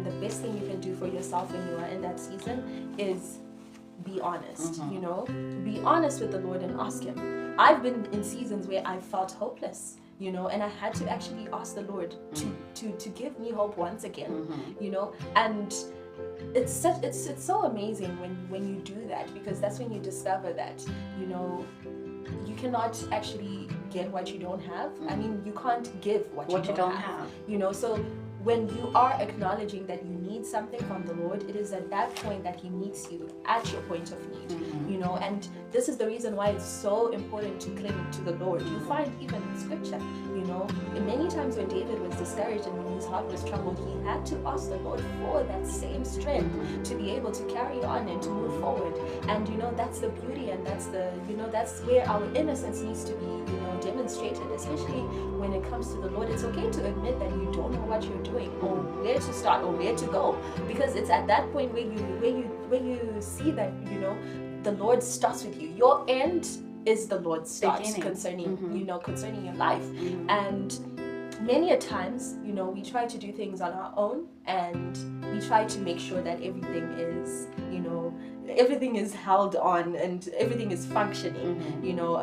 the best thing you can do for yourself when you are in that season is be honest. You know, be honest with the Lord and ask Him. I've been in seasons where I felt hopeless, you know, and I had to actually ask the Lord to give me hope once again, you know, and it's so amazing when you do that, because that's when you discover that, you know, you cannot actually get what you don't have. I mean, you can't give what you don't have, you know. So when you are acknowledging that you need something from the Lord, it is at that point that He meets you at your point of need, you know. And this is the reason why it's so important to cling to the Lord. You find even in scripture, you know, many times when David was discouraged and when his heart was troubled, he had to ask the Lord for that same strength to be able to carry on and to move forward. And, you know, that's the beauty, and that's the, you know, that's where our innocence needs to be, you know, demonstrated, especially when it comes to the Lord. It's okay to admit that you don't know what you're doing or where to start or where to go, because it's at that point where you see that, you know, the Lord starts with you. Your end is the Lord's start concerning, you know, concerning your life. And many a times, you know, we try to do things on our own, and we try to make sure that everything is, you know, everything is held on and everything is functioning, you know,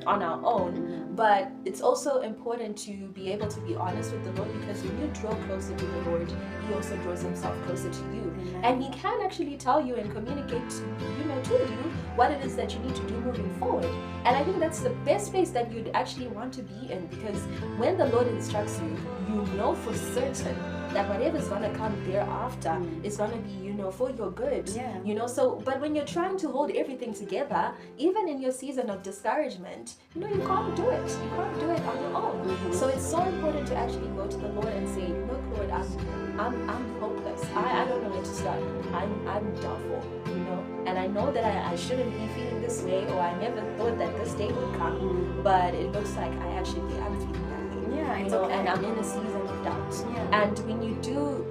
on our own. But it's also important to be able to be honest with the Lord, because when you draw closer to the Lord, He also draws Himself closer to you. And He can actually tell you and communicate, you know, to you what it is that you need to do moving forward. And I think that's the best place that you'd actually want to be in, because when the Lord instructs you, you know for certain that whatever's going to come thereafter is going to be, you know, for your good, you know. So, but when you're trying to hold everything together, even in your season of discouragement, you know, you can't do it. You can't do it on your own. So it's so important to actually go to the Lord and say, look, Lord, I'm hopeless. I don't know where to start. I'm doubtful, you know, and I know that I shouldn't be feeling this way, or I never thought that this day would come, but it looks like I actually am feeling that way. You know, and I'm in a season of doubt. And when you do,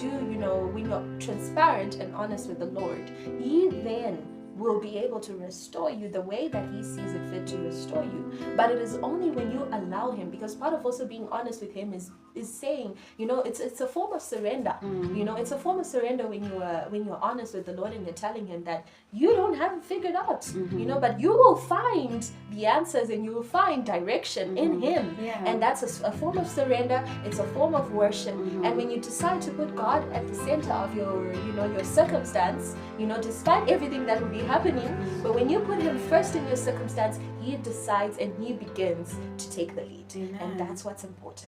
you know, when you're transparent and honest with the Lord, He then will be able to restore you the way that He sees it fit to restore you. But it is only when you allow Him, because part of also being honest with Him is saying, you know, it's a form of surrender. You know, it's a form of surrender when you're honest with the Lord and you're telling Him that you don't have it figured out, you know, but you will find the answers and you will find direction in Him. And that's a form of surrender. It's a form of worship. And when you decide to put God at the center of your, you know, your circumstance, you know, despite everything that will be happening, but when you put Him first in your circumstance, He decides and He begins to take the lead. And that's what's important.